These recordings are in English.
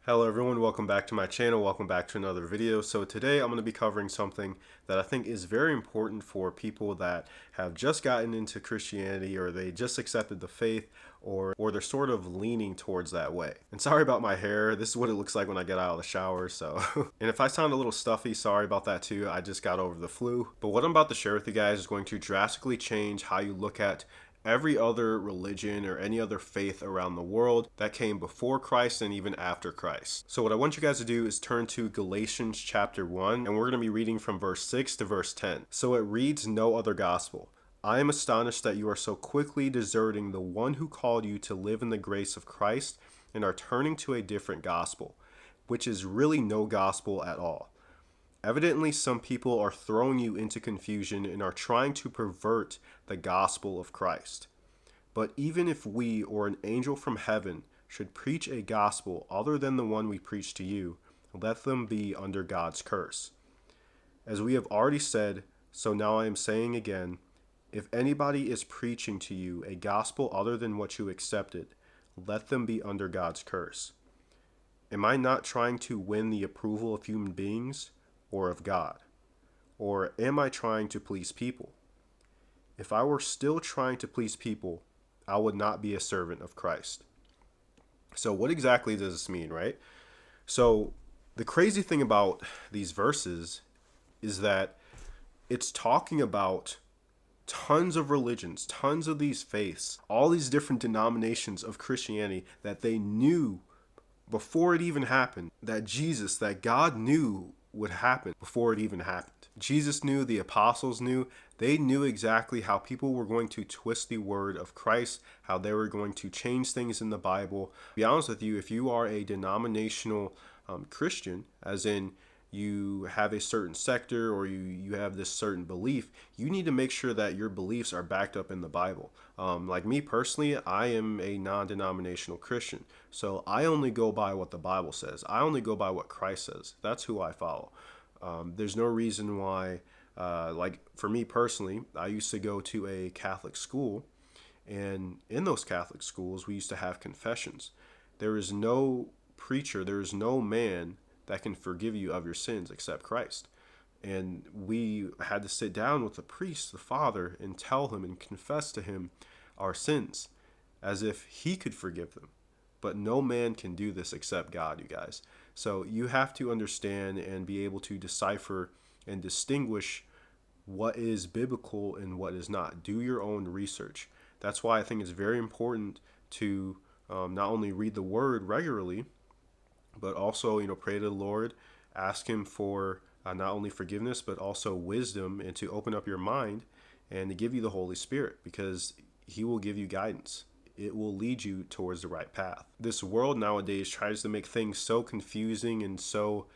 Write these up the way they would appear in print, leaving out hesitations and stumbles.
Hello everyone, welcome back to my channel, welcome back to another video. So today I'm going to be covering something that I think is very important for people that have just gotten into Christianity, or they just accepted the faith, or they're sort of leaning towards that way. And sorry about my hair, this is what it looks like when I get out of the shower, so. And if I sound a little stuffy, sorry about that too, I just got over the flu. But what I'm about to share with you guys is going to drastically change how you look at every other religion or any other faith around the world that came before Christ and even after Christ. So what I want you guys to do is turn to Galatians chapter 1, and we're going to be reading from verse 6 to verse 10. So it reads, "No other gospel. I am astonished that you are so quickly deserting the one who called you to live in the grace of Christ and are turning to a different gospel, which is really no gospel at all. Evidently, some people are throwing you into confusion and are trying to pervert the gospel of Christ. But even if we or an angel from heaven should preach a gospel other than the one we preach to you, let them be under God's curse. As we have already said, so now I am saying again, if anybody is preaching to you a gospel other than what you accepted, let them be under God's curse. Am I not trying to win the approval of human beings or of God? Or am I trying to please people? If I were still trying to please people, I would not be a servant of Christ." So what exactly does this mean, right? So the crazy thing about these verses is that it's talking about tons of religions, tons of these faiths, all these different denominations of Christianity that they knew before it even happened, that Jesus, that God knew would happen before it even happened. Jesus knew, the apostles knew, they knew exactly how people were going to twist the word of Christ, how they were going to change things in the Bible. To be honest with you, if you are a denominational Christian, as in you have a certain sector or you have this certain belief, you need to make sure that your beliefs are backed up in the Bible. Like me personally, I am a non-denominational Christian. So I only go by what the Bible says. I only go by what Christ says. That's who I follow. There's no reason why, like for me personally, I used to go to a Catholic school, and in those Catholic schools, we used to have confessions. There is no preacher, there is no man that can forgive you of your sins except Christ. And we had to sit down with the priest, the father, and tell him and confess to him our sins as if he could forgive them. But no man can do this except God, you guys. So you have to understand and be able to decipher and distinguish what is biblical and what is not. Do your own research. That's why I think it's very important to not only read the word regularly, but also, pray to the Lord, ask him for not only forgiveness, but also wisdom, and to open up your mind and to give you the Holy Spirit, because he will give you guidance. It will lead you towards the right path. This world nowadays tries to make things so confusing and so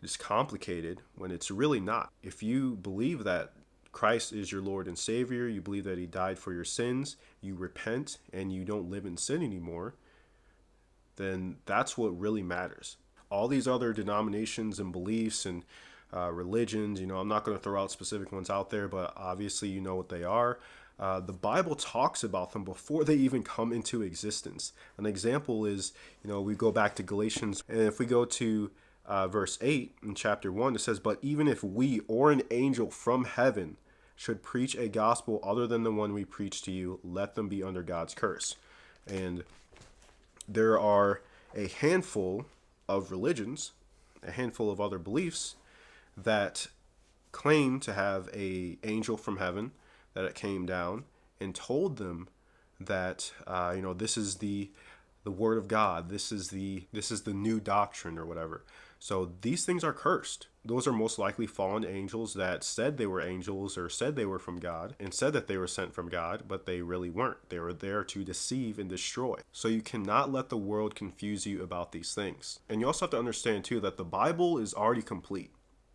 just complicated when it's really not. If you believe that Christ is your Lord and Savior, you believe that he died for your sins, you repent, and you don't live in sin anymore, then that's what really matters. All these other denominations and beliefs and religions, I'm not going to throw out specific ones out there, but obviously you know what they are. The Bible talks about them before they even come into existence. An example is, we go back to Galatians, and if we go to verse 8 in chapter 1, it says, "But even if we or an angel from heaven should preach a gospel other than the one we preach to you, let them be under God's curse." And there are a handful of religions, a handful of other beliefs that claim to have a angel from heaven, that it came down and told them that this is the word of God, this is the new doctrine or whatever. So these things are cursed. Those are most likely fallen angels that said they were angels or said they were from God and said that they were sent from God, but they really weren't. They were there to deceive and destroy. So you cannot let the world confuse you about these things. And you also have to understand too that the Bible is already complete.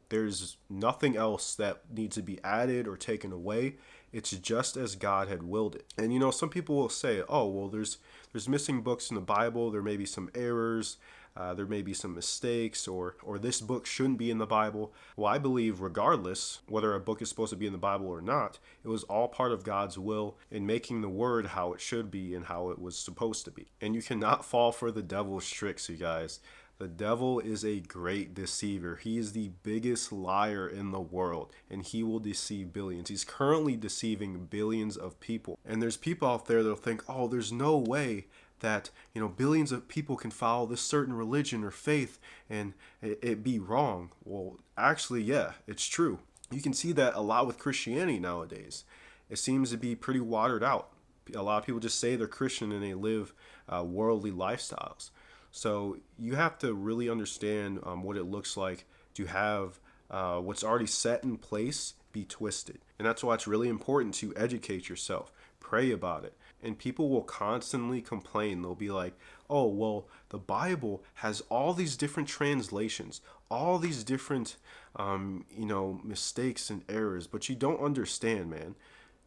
There's nothing else that needs to be added or taken away. It's just as God had willed it. And some people will say, "Oh, well, there's missing books in the Bible. There may be some errors. There may be some mistakes, or this book shouldn't be in the Bible." Well, I believe regardless whether a book is supposed to be in the Bible or not, it was all part of God's will in making the word how it should be and how it was supposed to be. And you cannot fall for the devil's tricks, you guys. The devil is a great deceiver. He is the biggest liar in the world, and he will deceive billions. He's currently deceiving billions of people. And there's people out there that'll think, "Oh, there's no way that billions of people can follow this certain religion or faith and it be wrong." Well, actually, yeah, it's true. You can see that a lot with Christianity nowadays. It seems to be pretty watered out. A lot of people just say they're Christian and they live worldly lifestyles. So you have to really understand what it looks like to have what's already set in place be twisted. And that's why it's really important to educate yourself, pray about it. And people will constantly complain. They'll be like, "Oh, well, the Bible has all these different translations, all these different, mistakes and errors." But you don't understand, man.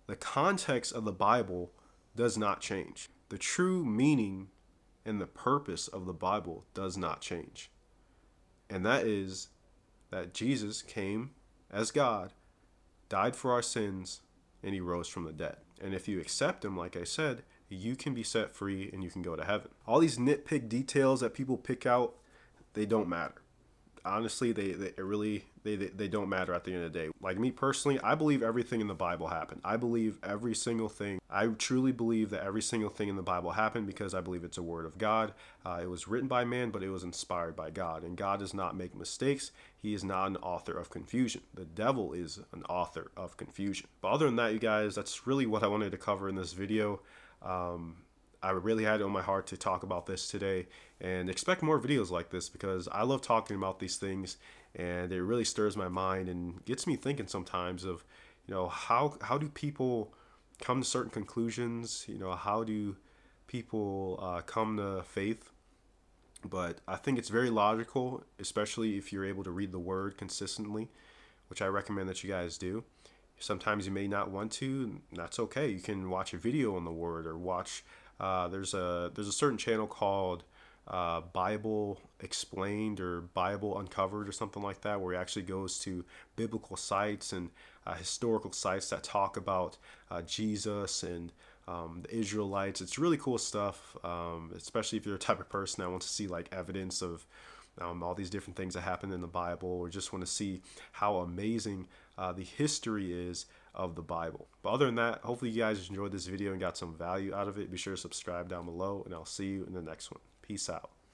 The context of the Bible does not change. The true meaning and the purpose of the Bible does not change. And that is that Jesus came as God, died for our sins, and he rose from the dead. And if you accept him, like I said, you can be set free and you can go to heaven. All these nitpick details that people pick out, they don't matter. Honestly, they don't matter at the end of the day. Like me personally, I believe everything in the Bible happened. I believe every single thing. I truly believe that every single thing in the Bible happened because I believe it's a word of God. It was written by man, but it was inspired by God. And God does not make mistakes. He is not an author of confusion. The devil is an author of confusion. But other than that, you guys, that's really what I wanted to cover in this video. I really had it on my heart to talk about this today, and expect more videos like this because I love talking about these things, and it really stirs my mind and gets me thinking sometimes of, how do people come to certain conclusions? How do people come to faith? But I think it's very logical, especially if you're able to read the word consistently, which I recommend that you guys do. Sometimes you may not want to, and that's okay. You can watch a video on the word or watch there's a certain channel called Bible Explained or Bible Uncovered or something like that, where he actually goes to biblical sites and historical sites that talk about Jesus and the Israelites. It's really cool stuff, especially if you're the type of person that wants to see like evidence of all these different things that happen in the Bible, or just want to see how amazing the history is of the Bible. But other than that, hopefully you guys enjoyed this video and got some value out of it. Be sure to subscribe down below, and I'll see you in the next one. Peace out.